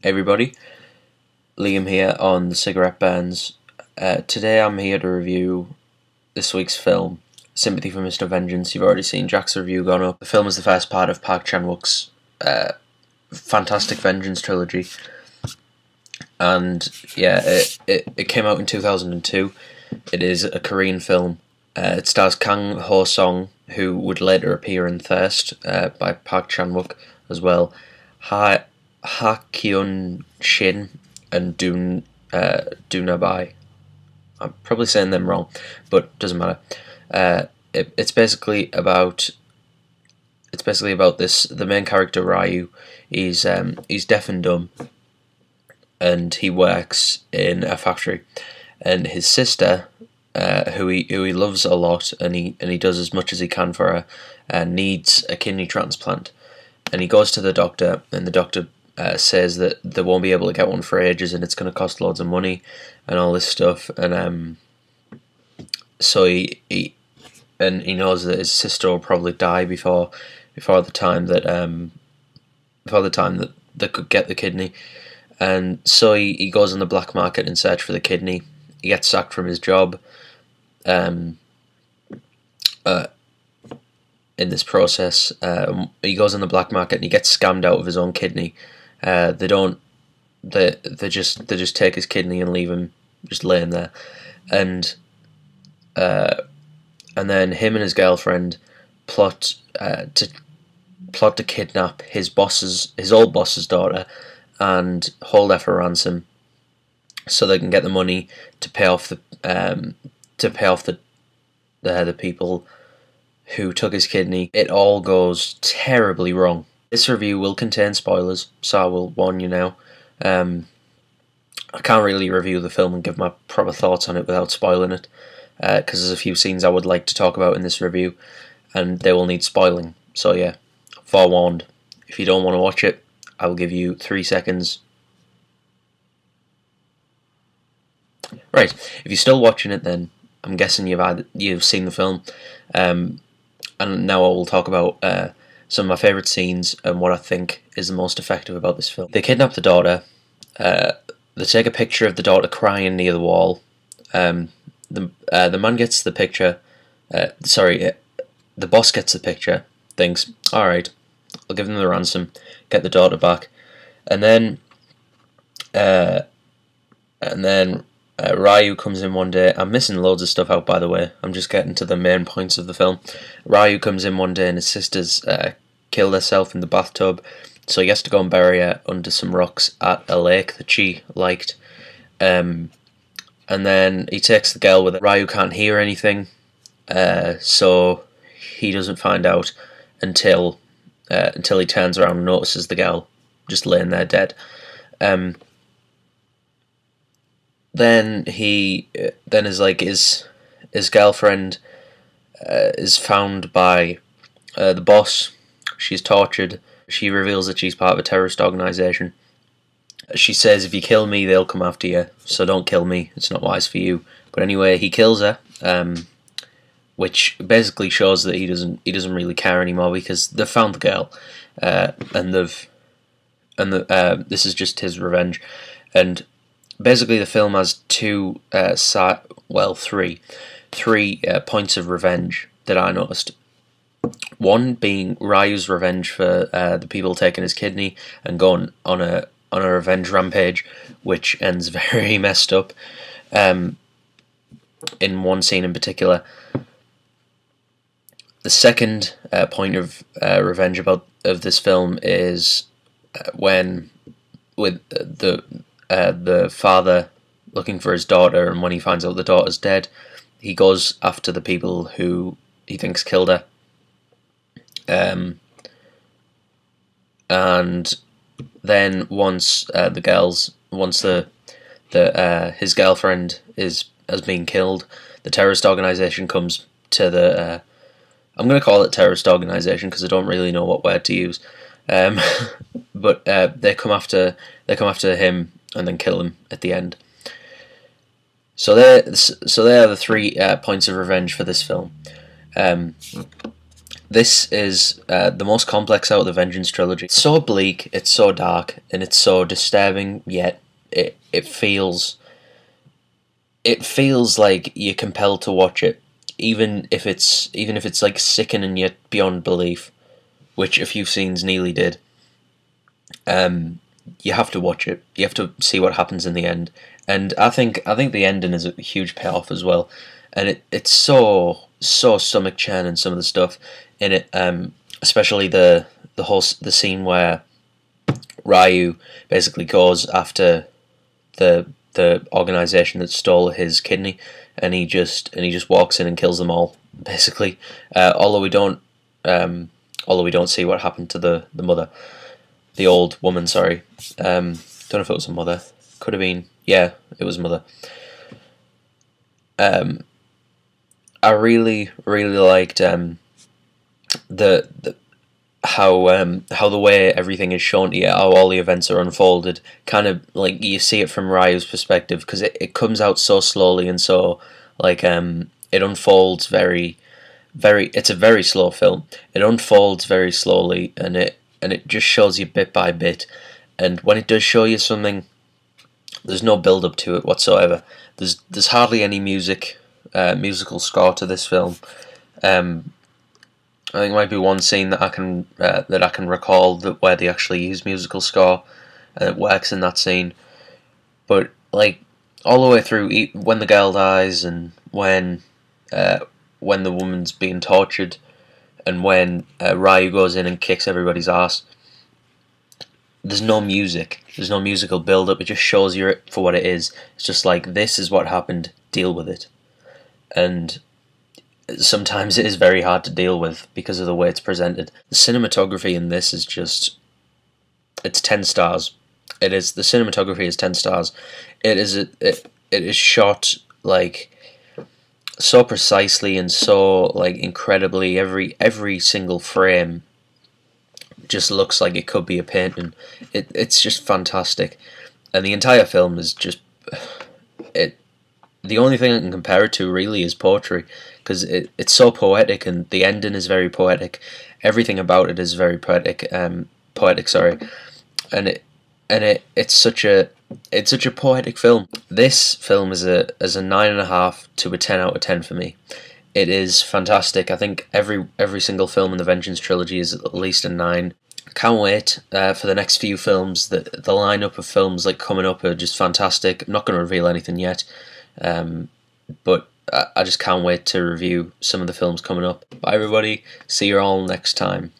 Hey everybody, Liam here on the Cigarette Burns. Today I'm here to review this week's film, Sympathy for Mr. Vengeance. You've already seen Jack's review gone up. The film is the first part of Park Chan-wook's fantastic Vengeance trilogy, and yeah, it came out in 2002. It is a Korean film. It stars Kang Ho-song, who would later appear in Thirst by Park Chan-wook as well. Ha Kyun Shin and Dunabai. I'm probably saying them wrong, but doesn't matter. It's basically about this. The main character Ryu, he's deaf and dumb, and he works in a factory. And his sister, who he loves a lot, and he does as much as he can for her, needs a kidney transplant. And he goes to the doctor, and the doctor says that they won't be able to get one for ages, and it's going to cost loads of money, and all this stuff. And so he knows that his sister will probably die before the time that they could get the kidney. And so he goes on the black market in search for the kidney. He gets sacked from his job. In this process, he goes on the black market and he gets scammed out of his own kidney. They just take his kidney and leave him just laying there, and then him and his girlfriend plot to kidnap his old boss's daughter and hold her for ransom, so they can get the money to pay off the people who took his kidney. It all goes terribly wrong. This review will contain spoilers, so I will warn you now. I can't really review the film and give my proper thoughts on it without spoiling it, because there's a few scenes I would like to talk about in this review, and they will need spoiling. So yeah, forewarned. If you don't want to watch it, I will give you 3 seconds. Right, if you're still watching it, then I'm guessing you've seen the film. And now I will talk about some of my favourite scenes and what I think is the most effective about this film. They kidnap the daughter. They take a picture of the daughter crying near the wall. The man gets the picture. The boss gets the picture. Thinks, all right, I'll give them the ransom, get the daughter back, and then Ryu comes in one day. I'm missing loads of stuff out, by the way. I'm just getting to the main points of the film. Ryu comes in one day and his sister's killed herself in the bathtub, so he has to go and bury her under some rocks at a lake that she liked. And then he takes the girl with it. Ryu can't hear anything, so he doesn't find out until he turns around and notices the girl just laying there dead. Then his girlfriend is found by the boss. She's tortured. She reveals that she's part of a terrorist organisation. She says, if you kill me, they'll come after you, so don't kill me, it's not wise for you. But anyway, he kills her, which basically shows that he doesn't really care anymore, because they've found the girl, and this is just his revenge. And basically, the film has three points of revenge that I noticed. One being Ryu's revenge for the people taking his kidney and going on a revenge rampage, which ends very messed up. In one scene in particular. The second point of revenge of this film is when with the father looking for his daughter, and when he finds out the daughter's dead, he goes after the people who he thinks killed her. And then once his girlfriend has been killed, the terrorist organisation comes to the. I'm going to call it terrorist organisation because I don't really know what word to use. But they come after him and then kill him at the end. So there are the 3 points of revenge for this film. This is the most complex out of the Vengeance trilogy. It's so bleak, it's so dark, and it's so disturbing. Yet it feels like you're compelled to watch it, even if it's like sickening yet beyond belief, which a few scenes nearly did. You have to watch it. You have to see what happens in the end, and I think the ending is a huge payoff as well, and it's so stomach churning, some of the stuff in it, especially the scene where Ryu basically goes after the organization that stole his kidney, and he just walks in and kills them all basically. Although we don't see what happened to the mother, the old woman. Sorry, don't know if it was a mother. Could have been. Yeah, it was mother. Um, I really liked the how the way everything is shown to you, how all the events are unfolded, kind of like you see it from Ryu's perspective, because it comes out so slowly and so like it unfolds very. It's a very slow film. It unfolds very slowly, and it just shows you bit by bit. And when it does show you something, there's no build up to it whatsoever. There's hardly any musical score to this film. Um, I think it might be one scene that I can recall that where they actually use musical score, and it works in that scene. But like all the way through, when the girl dies, and uh, when the woman's being tortured, and when Ryu goes in and kicks everybody's ass, there's no music. There's no musical build up. It just shows you it for what it is. It's just like, this is what happened. Deal with it. And sometimes it is very hard to deal with because of the way it's presented. The cinematography in this is just, it's 10 stars. It is, the cinematography is 10 stars. It is shot like so precisely and so like incredibly. Every single frame just looks like it could be a painting. It's just fantastic, and the entire film is just it. The only thing I can compare it to really is poetry, because it's so poetic, and the ending is very poetic. Everything about it is very poetic. Poetic, sorry, and it's such a poetic film. This film is a 9.5 to a 10 out of 10 for me. It is fantastic. I think every single film in the Vengeance trilogy is at least a 9. Can't wait for the next few films. The lineup of films like coming up are just fantastic. I'm not going to reveal anything yet, but I just can't wait to review some of the films coming up. Bye everybody. See you all next time.